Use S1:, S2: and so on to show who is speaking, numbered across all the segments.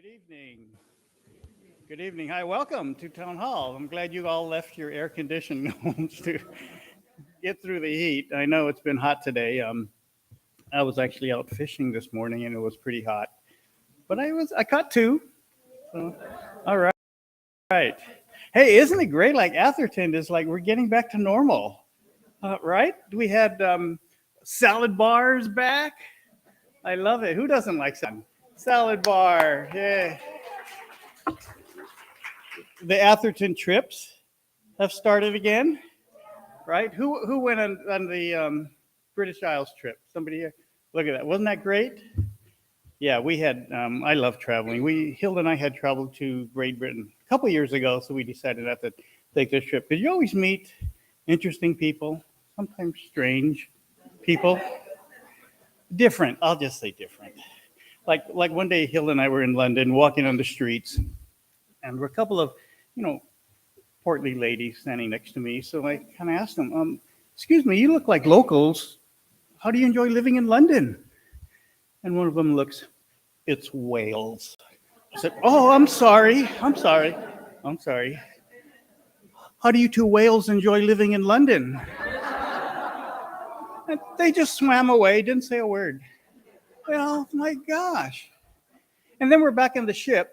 S1: Good evening. Good evening. Hi, welcome to Town Hall. I'm glad you all left your air-conditioned homes to get through the heat. I know it's been hot today. I was actually out fishing this morning and it was pretty hot, but I caught two. So, all right. Hey, isn't it great? Like Atherton is like we're getting back to normal, right? We had salad bars back. I love it. Who doesn't like salad bar? Yeah. The Atherton trips have started again, right? Who went on the British Isles trip? Somebody here? Look at that. Wasn't that great? Yeah, we had. I love traveling. Hilda and I had traveled to Great Britain a couple years ago, so we decided not to take this trip because you always meet interesting people, sometimes strange people, different. I'll just say different. Like one day, Hilda and I were in London, walking on the streets, and we're a couple of, you know, portly lady standing next to me. So I kind of asked them, excuse me, you look like locals. How do you enjoy living in London? And one of them looks, it's Wales. I said, oh, I'm sorry. I'm sorry. How do you two whales enjoy living in London? And they just swam away, didn't say a word. Well, my gosh. And then we're back in the ship.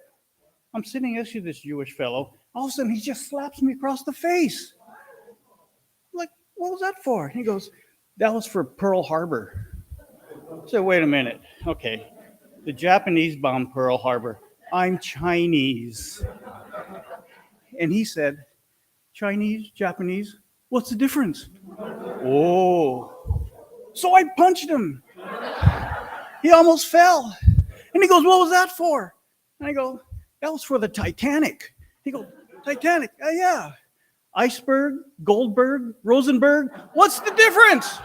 S1: I'm sitting next to this Jewish fellow. All of a sudden, he just slaps me across the face. I'm like, what was that for? He goes, that was for Pearl Harbor. So wait a minute. Okay. The Japanese bombed Pearl Harbor. I'm Chinese. And he said, Chinese, Japanese, what's the difference? Oh. So I punched him. He almost fell. And he goes, what was that for? And I go, that was for the Titanic. He goes, Titanic? Yeah. Iceberg, Goldberg, Rosenberg. What's the difference?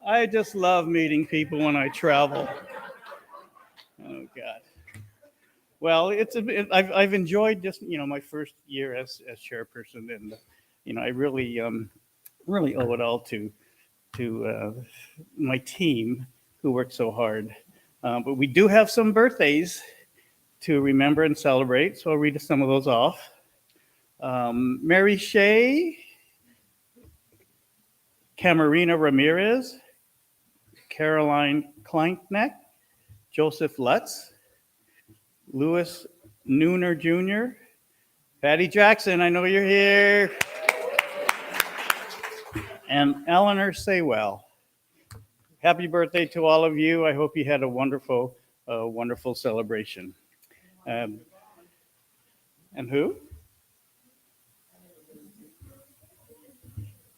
S1: I just love meeting people when I travel. Oh God. Well, I've enjoyed just my first year as chairperson, and I really owe it all to my team who worked so hard. But we do have some birthdays to remember and celebrate, so I'll read some of those off. Mary Shea, Camarina Ramirez, Caroline Kleinknecht, Joseph Lutz, Louis Nooner Jr., Patty Jackson, I know you're here, and Eleanor Saywell. Happy birthday to all of you. I hope you had a wonderful celebration. And who?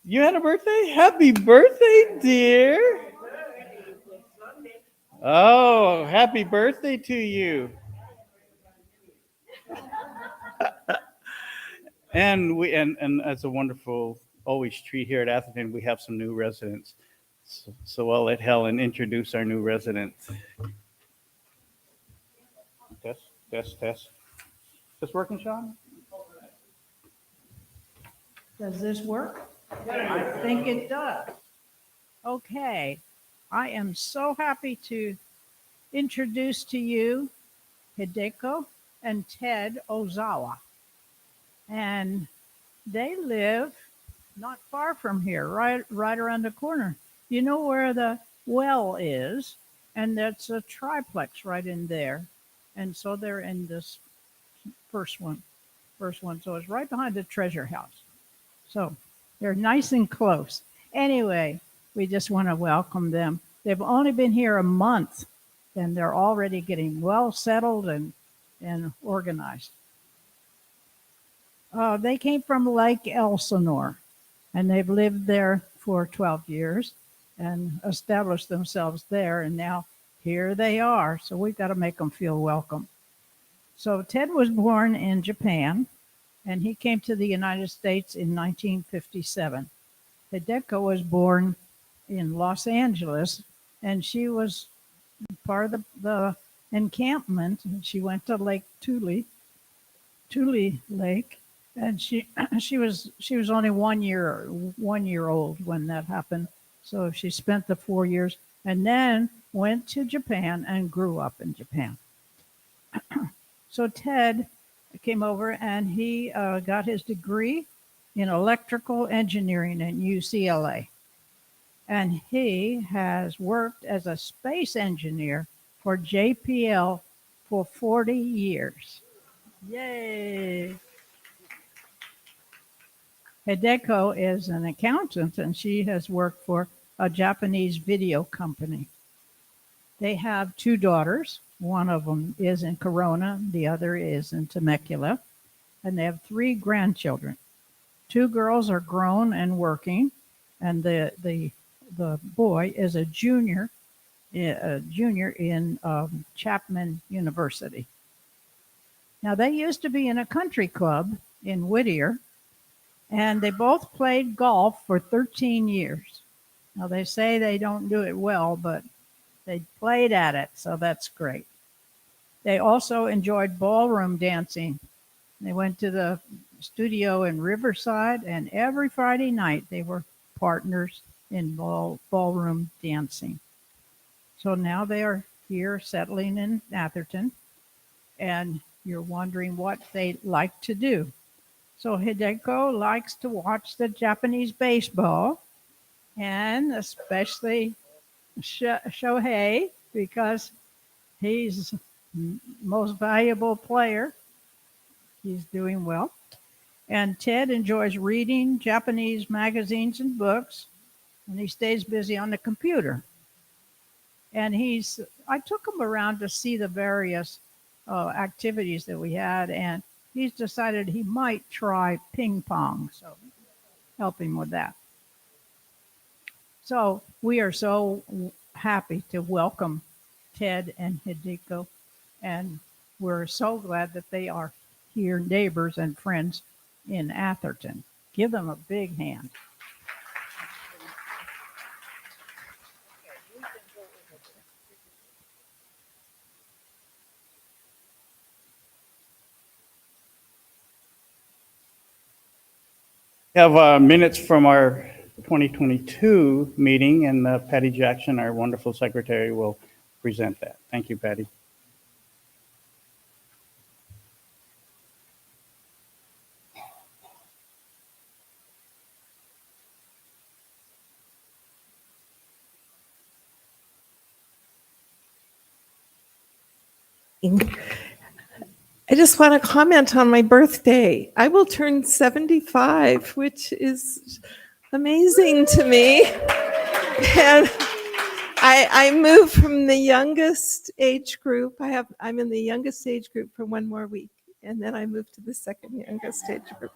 S1: You had a birthday? Happy birthday, dear. Oh, happy birthday to you. And as a wonderful always treat here at Atherton, we have some new residents. So I'll let Helen introduce our new residents. Test. This working, Sean?
S2: Does this work? I think it does. Okay. I am so happy to introduce to you Hideko and Ted Ozawa. And they live not far from here, right around the corner. You know where the well is? And that's a triplex right in there. And so they're in this first one. So it's right behind the treasure house. So they're nice and close. Anyway, we just want to welcome them. They've only been here a month, and they're already getting well settled and organized. They came from Lake Elsinore, and they've lived there for 12 years and established themselves there. And now here they are. So we've got to make them feel welcome. So Ted was born in Japan, and he came to the United States in 1957. Hideko was born in Los Angeles, and she was part of the encampment. She went to Lake Tule Lake, and she was only 1 year old when that happened. So she spent the 4 years and then went to Japan and grew up in Japan. So Ted came over and he got his degree in electrical engineering at UCLA. And he has worked as a space engineer for JPL for 40 years. Yay! Hideko is an accountant and she has worked for a Japanese video company. They have 2 daughters. One of them is in Corona, the other is in Temecula, and they have 3 grandchildren. 2 girls are grown and working, and the boy is a junior in Chapman University. Now they used to be in a country club in Whittier, and they both played golf for 13 years. Now they say they don't do it well, but they played at it, so that's great. They also enjoyed ballroom dancing. They went to the studio in Riverside, and every Friday night they were partners in ballroom dancing. So now they are here settling in Atherton, and you're wondering what they like to do. So Hideko likes to watch the Japanese baseball, and especially Shohei, because he's most valuable player. He's doing well. And Ted enjoys reading Japanese magazines and books, and he stays busy on the computer. And I took him around to see the various activities that we had, and he's decided he might try ping pong. So help him with that. So we are so happy to welcome Ted and Hideko, and we're so glad that they are here, neighbors and friends in Atherton. Give them a big hand.
S1: We have minutes from our 2022 meeting, and Patty Jackson, our wonderful secretary, will present that. Thank you, Patty.
S3: I just want to comment on my birthday. I will turn 75, which is amazing to me. And I moved from the youngest age group. I'm in the youngest age group for 1 more week, and then I moved to the second youngest age group.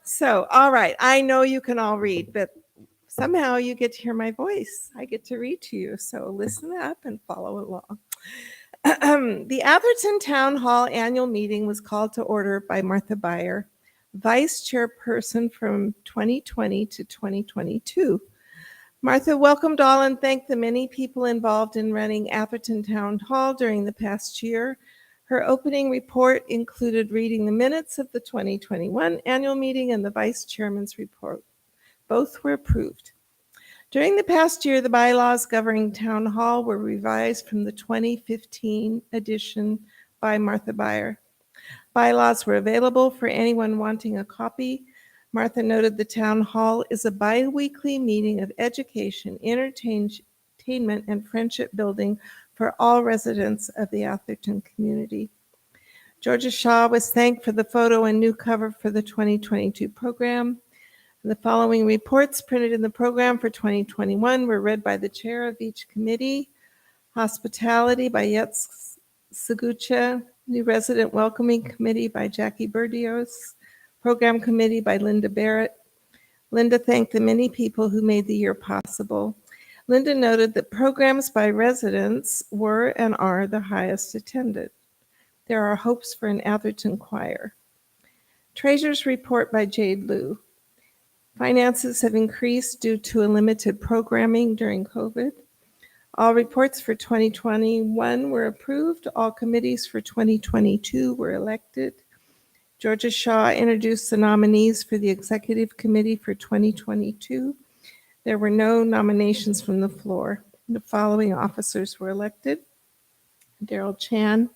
S3: So, all right, I know you can all read, but somehow you get to hear my voice. I get to read to you, so listen up and follow along. The Atherton Town Hall annual meeting was called to order by Martha Beyer, vice chairperson from 2020 to 2022. Martha welcomed all and thanked the many people involved in running Atherton Town Hall during the past year. Her opening report included reading the minutes of the 2021 annual meeting and the vice chairman's report. Both were approved. During the past year, the bylaws governing Town Hall were revised from the 2015 edition by Martha Beyer. Bylaws were available for anyone wanting a copy. Martha noted the Town Hall is a bi-weekly meeting of education, entertainment, and friendship building for all residents of the Atherton community. Georgia Shaw was thanked for the photo and new cover for the 2022 program. The following reports printed in the program for 2021 were read by the chair of each committee. Hospitality by Yetz Segucha, New Resident Welcoming Committee by Jackie Berdios, Program Committee by Linda Barrett. Linda thanked the many people who made the year possible. Linda noted that programs by residents were and are the highest attended. There are hopes for an Atherton choir. Treasurer's report by Jade Liu. Finances have increased due to a limited programming during COVID. All reports for 2021 were approved. All committees for 2022 were elected. Georgia Shaw introduced the nominees for the Executive Committee for 2022. There were no nominations from the floor. The following officers were elected: Daryl Chan,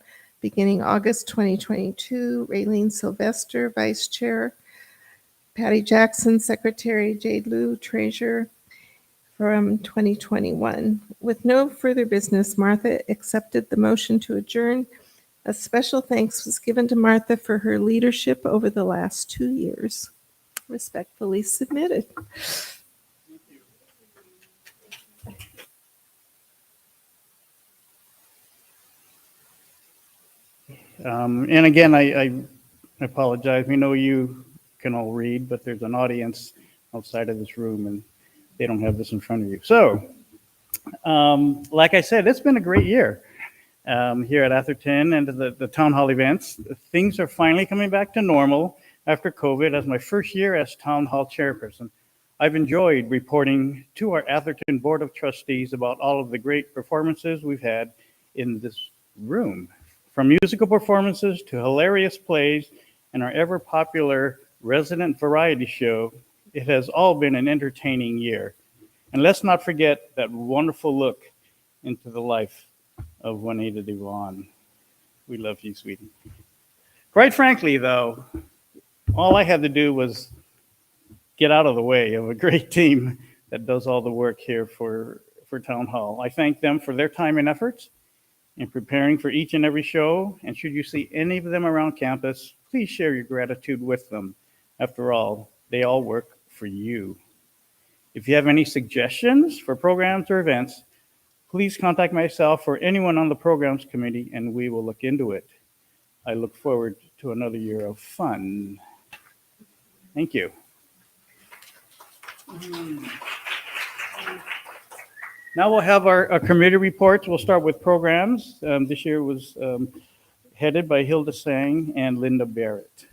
S3: beginning August 2022. Raylene Sylvester, Vice Chair. Patty Jackson, Secretary. Jade Liu, Treasurer, from 2021. With no further business, Martha accepted the motion to adjourn. A special thanks was given to Martha for her leadership over the last 2 years. Respectfully submitted.
S1: And again, I apologize. We know you can all read, but there's an audience outside of this room and they don't have this in front of you. So, like I said, it's been a great year here at Atherton and the town hall events. Things are finally coming back to normal after COVID. As my first year as town hall chairperson, I've enjoyed reporting to our Atherton Board of Trustees about all of the great performances we've had in this room. From musical performances to hilarious plays and our ever popular resident variety show, it has all been an entertaining year. And let's not forget that wonderful look into the life of Juanita Devon. We love you, sweetie. Quite frankly, though, all I had to do was get out of the way of a great team that does all the work here for Town Hall. I thank them for their time and efforts in preparing for each and every show. And should you see any of them around campus, please share your gratitude with them. After all, they all work for you. If you have any suggestions for programs or events, please contact myself or anyone on the programs committee and we will look into it. I look forward to another year of fun. Thank you. Now we'll have our committee reports. We'll start with programs. This year was headed by Hilda Sang and Linda Barrett.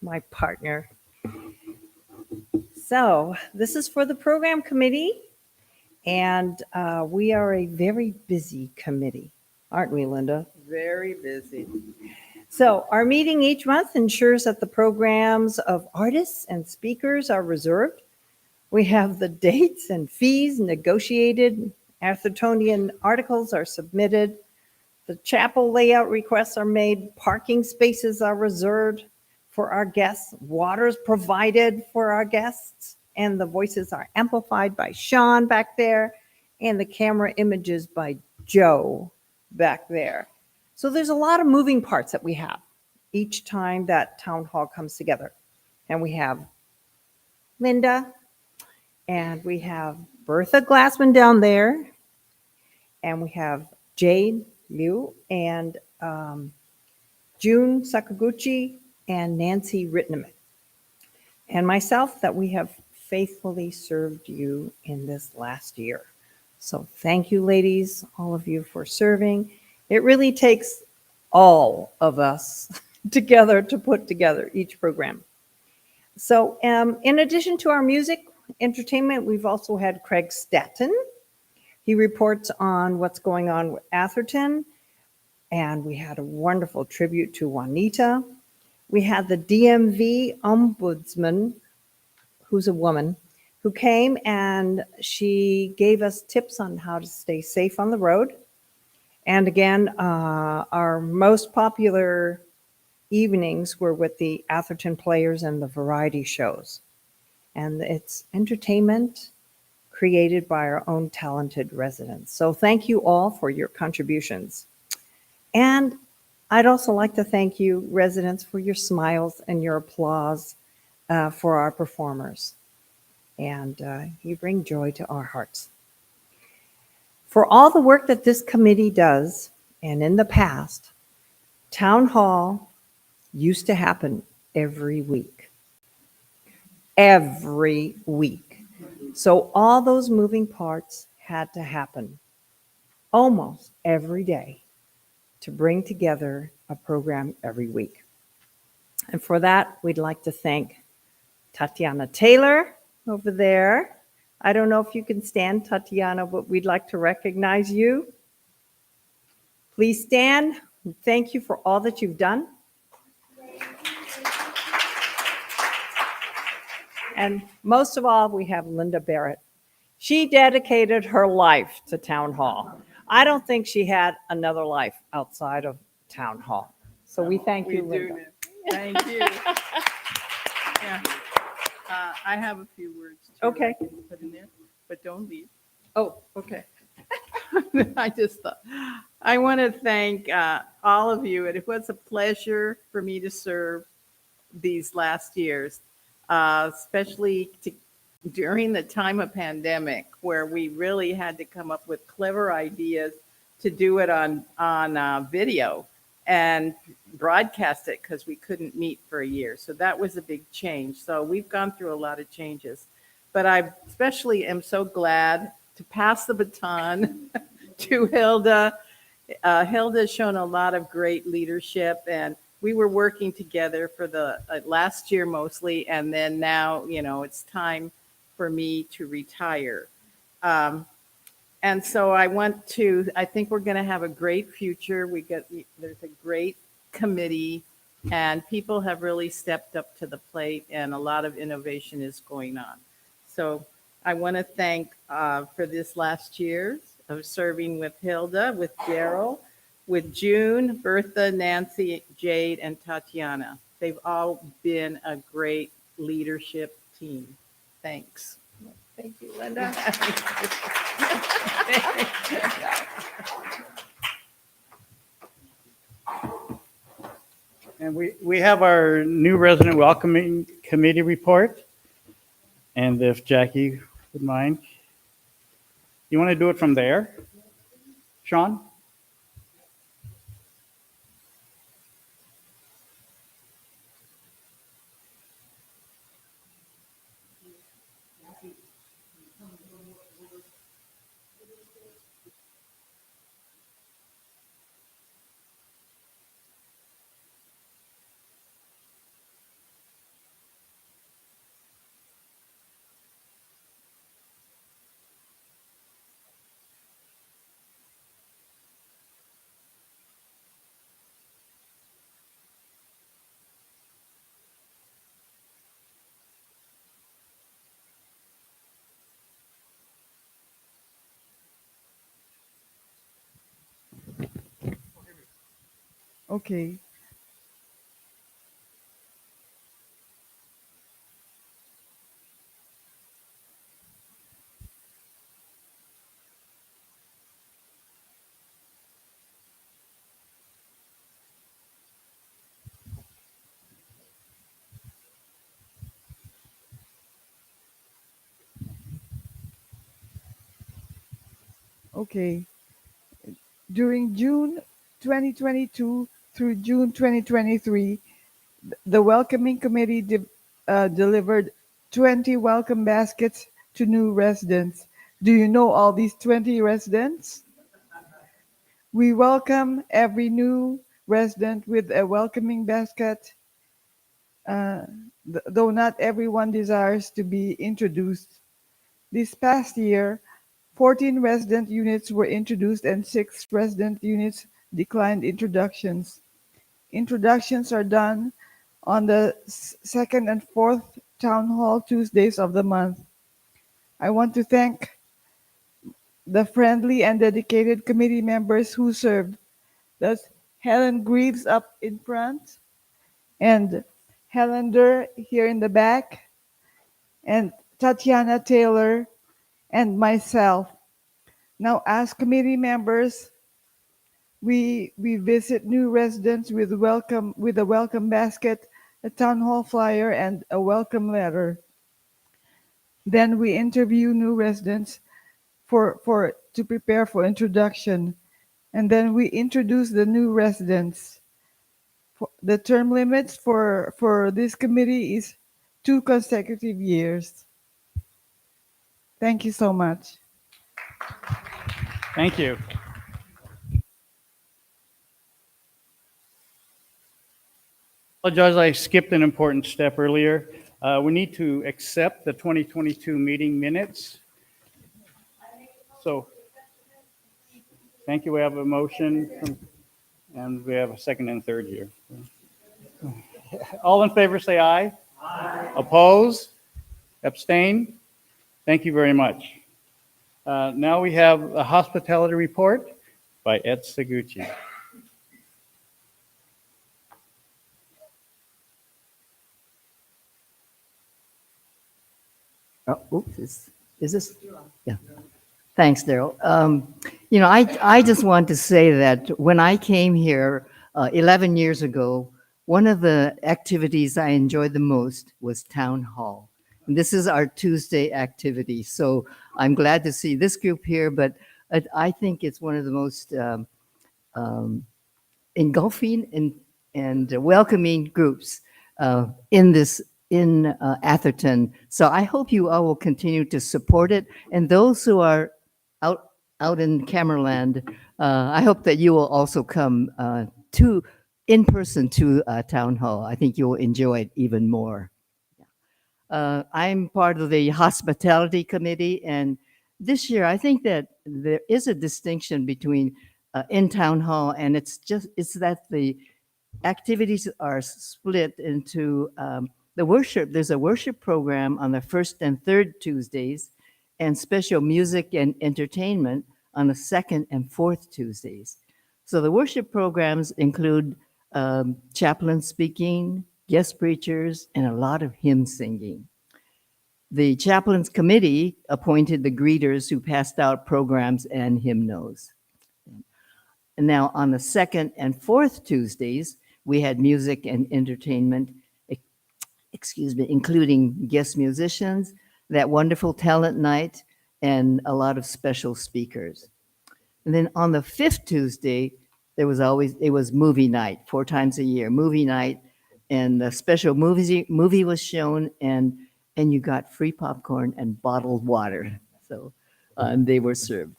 S4: My partner. So this is for the program committee, and we are a very busy committee, aren't we, Linda?
S3: Very busy.
S4: So our meeting each month ensures that the programs of artists and speakers are reserved. We have the dates and fees negotiated. Athertonian articles are submitted. The chapel layout requests are made. Parking spaces are reserved for our guests. Water is provided for our guests. And the voices are amplified by Sean back there. And the camera images by Joe back there. So there's a lot of moving parts that we have each time that town hall comes together. And we have Linda, and we have Bertha Glassman down there, and we have Jade Liu, and June Sakaguchi, and Nancy Ritneman, and myself, that we have faithfully served you in this last year. So thank you, ladies, all of you, for serving. It really takes all of us together to put together each program. So in addition to our music entertainment, we've also had Craig Staton. He reports on what's going on with Atherton. And we had a wonderful tribute to Juanita. We had the DMV ombudsman, who's a woman, who came and she gave us tips on how to stay safe on the road. And again, our most popular evenings were with the Atherton players and the variety shows. And it's entertainment created by our own talented residents. So thank you all for your contributions. And I'd also like to thank you, residents, for your smiles and your applause for our performers. And you bring joy to our hearts. For all the work that this committee does, and in the past, Town Hall used to happen every week. Every week. So all those moving parts had to happen almost every day to bring together a program every week. And for that, we'd like to thank Tatiana Taylor over there. I don't know if you can stand, Tatiana, but we'd like to recognize you. Please stand. Thank you for all that you've done. And most of all, we have Linda Barrett. She dedicated her life to town hall. I don't think she had another life outside of town hall. So we thank
S5: We
S4: you,
S5: do
S4: Linda.
S5: now. Thank you. Yeah. I have a few words too.
S4: Okay.
S5: I can put in there, but don't leave.
S4: Oh,
S5: Okay. I just thought, I want to thank all of you. And it was a pleasure for me to serve these last years, especially during the time of pandemic where we really had to come up with clever ideas to do it on video and broadcast it because we couldn't meet for a year. So that was a big change. So we've gone through a lot of changes. But I especially am so glad to pass the baton to Hilda. Hilda has shown a lot of great leadership, and we were working together for the last year mostly, and then now, it's time for me to retire. And so I think we're going to have a great future. There's a great committee, and people have really stepped up to the plate, and a lot of innovation is going on. So I want to thank for this last year of serving with Hilda, with Daryl, with June, Bertha, Nancy, Jade, and Tatiana. They've all been a great leadership team. Thanks.
S4: thank you, Linda.
S1: And we have our new resident welcoming committee report. And if Jackie would mind, you want to do it from there? Sean?
S6: Okay. Okay. During June 2022 through June 2023, the Welcoming Committee delivered 20 welcome baskets to new residents. Do you know all these 20 residents? We welcome every new resident with a welcoming basket, though not everyone desires to be introduced. This past year, 14 resident units were introduced and 6 resident units declined introductions. Introductions are done on the second and fourth town hall Tuesdays of the month. I want to thank the friendly and dedicated committee members who served. That's Helen Greaves up in front, and Helen Durr here in the back, and Tatiana Taylor, and myself. Now, as committee members, we visit new residents with a welcome basket, a town hall flyer, and a welcome letter. Then we interview new residents to prepare for introduction, and then we introduce the new residents. The term limits for this committee is 2 consecutive years. Thank you so much.
S1: Thank you. Apologize, I skipped an important step earlier. We need to accept the 2022 meeting minutes. So, thank you. We have a motion and we have a second and third here. All in favor say aye. Aye. Oppose? Abstain? Thank you very much. Now we have a hospitality report by Ed Seguchi.
S7: Oh, oops, is this? Yeah. Thanks, Daryl. I just want to say that when I came here 11 years ago, one of the activities I enjoyed the most was town hall. And this is our Tuesday activity. So I'm glad to see this group here, but I think it's one of the most engulfing and welcoming groups in Atherton. So I hope you all will continue to support it. And those who are out in Camerland, I hope that you will also come in person to Town Hall. I think you'll enjoy it even more. I'm part of the hospitality committee, and this year I think that there is a distinction between in Town Hall, and it's that the activities are split into the worship. There's a worship program on the first and third Tuesdays, and special music and entertainment on the second and fourth Tuesdays. So the worship programs include chaplain speaking, guest preachers, and a lot of hymn singing. The chaplains committee appointed the greeters who passed out programs and hymnals. And now on the second and fourth Tuesdays, we had music and entertainment, including guest musicians, that wonderful talent night, and a lot of special speakers. And then on the fifth Tuesday, it was movie night, 4 times a year, movie night, and a special movie was shown, and you got free popcorn and bottled water. So they were served.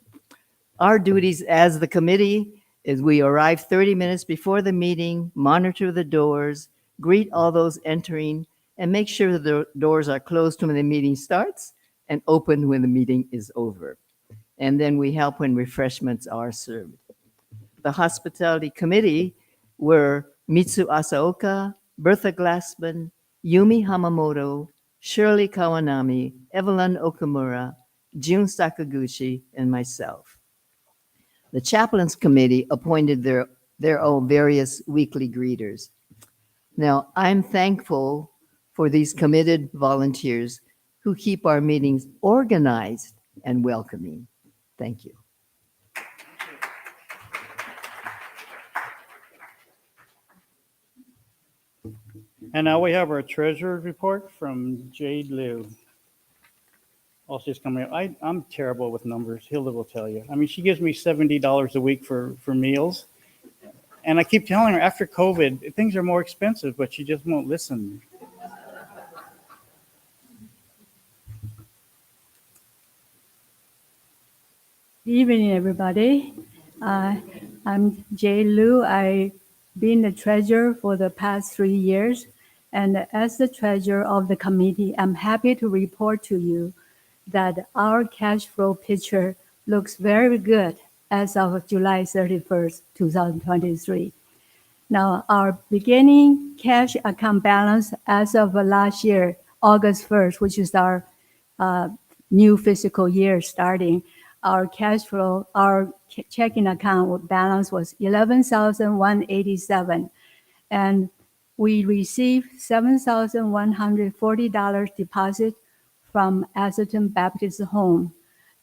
S7: Our duties as the committee is we arrive 30 minutes before the meeting, monitor the doors, greet all those entering, and make sure the doors are closed when the meeting starts and open when the meeting is over. And then we help when refreshments are served. The hospitality committee were Mitsu Asaoka, Bertha Glassman, Yumi Hamamoto, Shirley Kawanami, Evelyn Okamura, June Sakaguchi, and myself. The chaplains committee appointed their own various weekly greeters. Now, I'm thankful for these committed volunteers who keep our meetings organized and welcoming. Thank you.
S1: And now we have our treasurer report from Jade Liu. Oh, she's coming up. I'm terrible with numbers. Hilda will tell you. I mean, she gives me $70 a week for meals. And I keep telling her after COVID, things are more expensive, but she just won't listen.
S8: Good evening, everybody. I'm Jay Liu. I've been the treasurer for the past 3 years. And as the treasurer of the committee, I'm happy to report to you that our cash flow picture looks very good as of July 31st, 2023. Now, our beginning cash account balance as of last year, August 1st, which is our new fiscal year starting, our cash flow, our checking account balance was $11,187. And we received $7,140 deposit from Atherton Baptist Home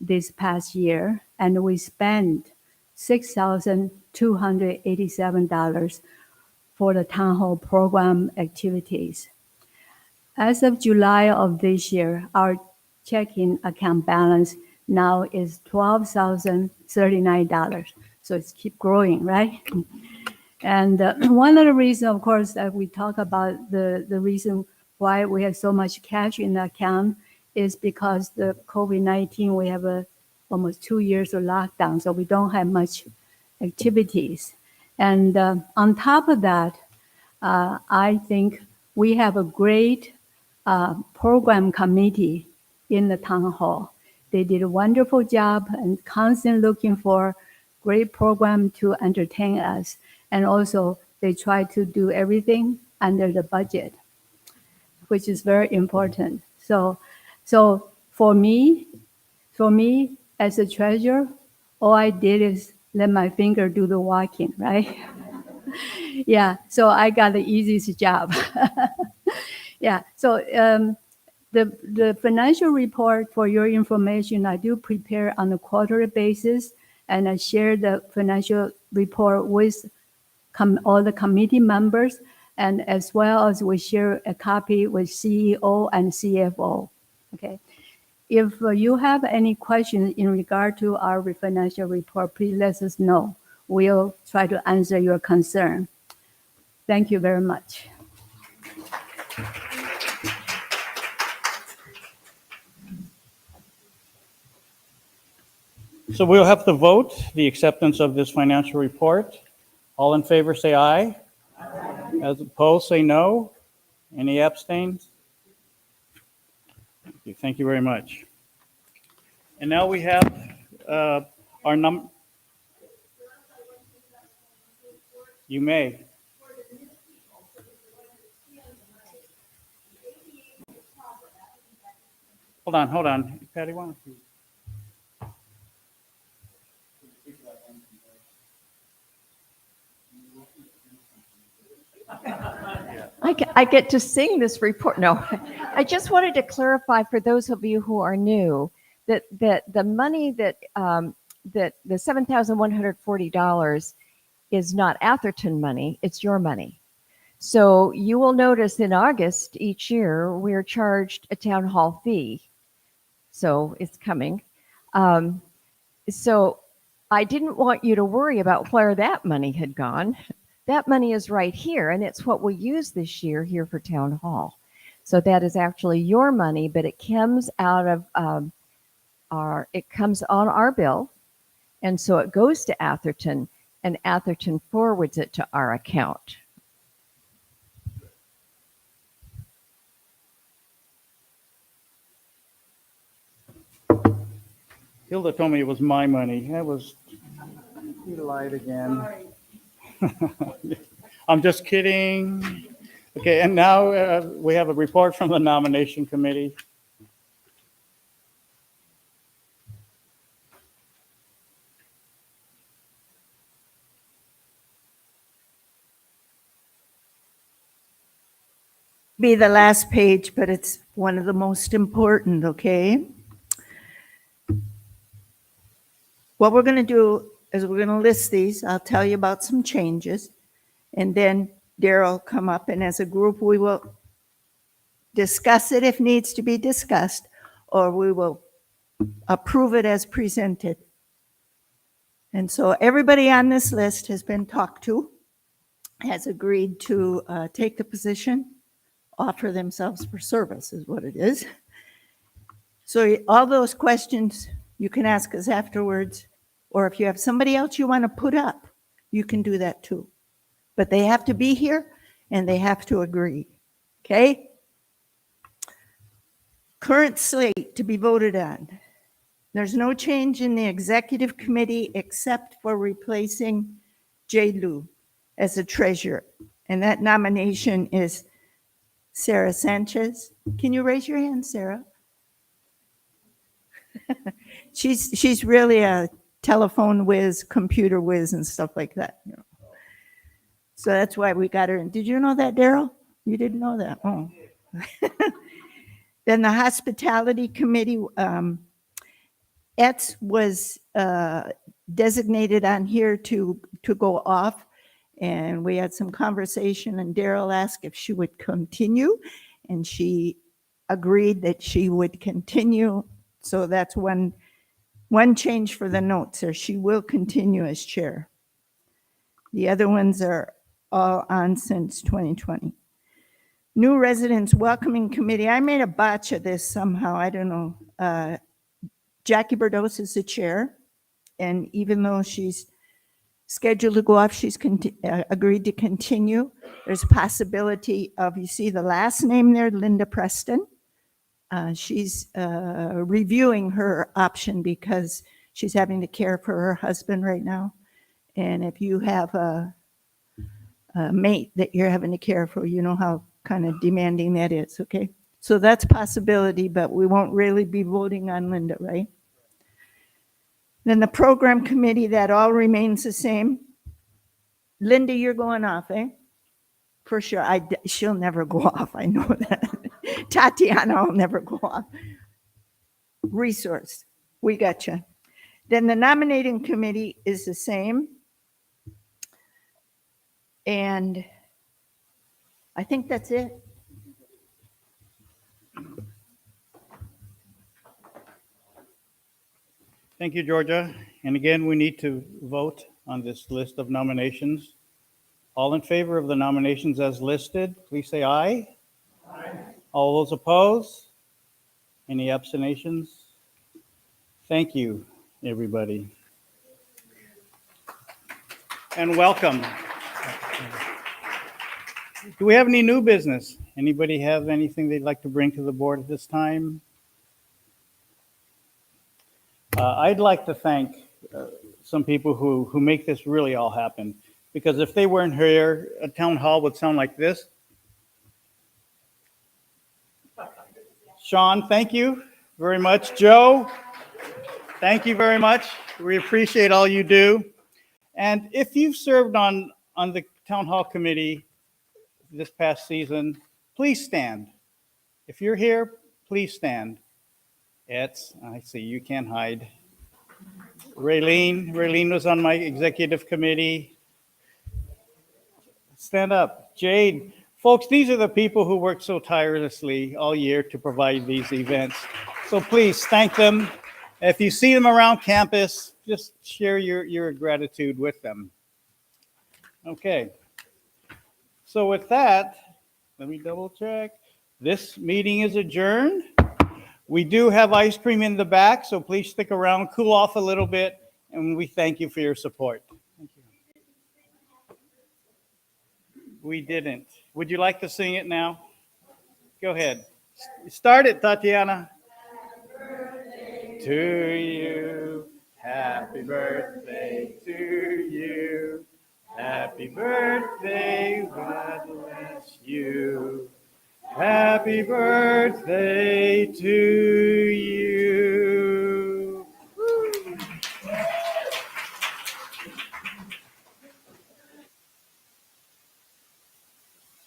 S8: this past year, and we spent $6,287 for the town hall program activities. As of July of this year, our checking account balance now is $12,039. So it's keep growing, right? And one of the reasons, of course, that we talk about the reason why we have so much cash in the account is because the COVID-19, we have almost 2 years of lockdown, so we don't have much activities. And on top of that, I think we have a great program committee in the town hall. They did a wonderful job and constantly looking for great program to entertain us. And also they try to do everything under the budget, which is very important. So So for me as a treasurer, all I did is let my finger do the walking, right? Yeah, so I got the easiest job. Yeah, so the financial report, for your information, I do prepare on a quarterly basis, and I share the financial report with all the committee members, and as well as we share a copy with CEO and CFO. Okay. If you have any questions in regard to our financial report, please let us know. We'll try to answer your concern. Thank you very much.
S1: So we'll have to vote the acceptance of this financial report. All in favor, say aye. As opposed, say no. Any abstains? Thank you very much. And now we have our You may. Hold on. Patty, why don't you?
S9: I get to sing this report. No, I just wanted to clarify for those of you who are new that the money that the $7,140 is not Atherton money; it's your money. So you will notice in August each year we're charged a town hall fee. So it's coming. So I didn't want you to worry about where that money had gone. That money is right here, and it's what we use this year here for town hall. So that is actually your money, but it comes out of it comes on our bill, and so it goes to Atherton, and Atherton forwards it to our account.
S1: Hilda told me it was my money. He lied again. I'm just kidding. Okay, and now we have a report from the nomination committee.
S10: Be the last page, but it's one of the most important, okay? What we're going to do is we're going to list these. I'll tell you about some changes, and then Daryl will come up, and as a group, we will discuss it if needs to be discussed, or we will approve it as presented. And so everybody on this list has been talked to, has agreed to take the position, offer themselves for service is what it is. So all those questions you can ask us afterwards, or if you have somebody else you want to put up, you can do that too. But they have to be here and they have to agree, okay? Current slate to be voted on. There's no change in the executive committee except for replacing Jay Lou as a treasurer. And that nomination is Sarah Sanchez. Can you raise your hand, Sarah? She's really a telephone whiz, computer whiz, and stuff like that. You know. So that's why we got her in. Did you know that, Daryl? You didn't know that? Oh. Then the hospitality committee, Etz was designated on here to go off, and we had some conversation, and Daryl asked if she would continue, and she agreed that she would continue. So that's one change for the notes, or she will continue as chair. The other ones are all on since 2020. New Residents Welcoming Committee. I made a botch of this somehow. I don't know. Jackie Berdos is the chair, and even though she's scheduled to go off, she's agreed to continue. There's a possibility of, you see the last name there, Linda Preston. She's reviewing her option because she's having to care for her husband right now. And if you have a mate that you're having to care for, you know how kind of demanding that is, okay? So that's a possibility, but we won't really be voting on Linda, right? Then the program committee, that all remains the same. Linda, you're going off, eh? For sure. She'll never go off. I know that. Tatiana will never go off. Resource, we got you. Then the nominating committee is the same. And I think that's it.
S1: Thank you, Georgia. And again, we need to vote on this list of nominations. All in favor of the nominations as listed, please say aye. Aye. All those opposed? Any abstentions? Thank you, everybody. And welcome. Do we have any new business? Anybody have anything they'd like to bring to the board at this time? I'd like to thank some people who make this really all happen. Because if they weren't here, a town hall would sound like this. Sean, thank you very much. Joe, thank you very much. We appreciate all you do. And if you've served on the town hall committee this past season, please stand. If you're here, please stand. I see, you can't hide. Raylene was on my executive committee. Stand up. Jade. Folks, these are the people who work so tirelessly all year to provide these events. So please thank them. If you see them around campus, just share your gratitude with them. Okay. So with that, let me double check. This meeting is adjourned. We do have ice cream in the back, so please stick around, cool off a little bit, and we thank you for your support. Thank you. We didn't. Would you like to sing it now? Go ahead. Start it, Tatiana. Happy birthday to you. Happy birthday to you. Happy birthday, God bless you. Happy birthday to you.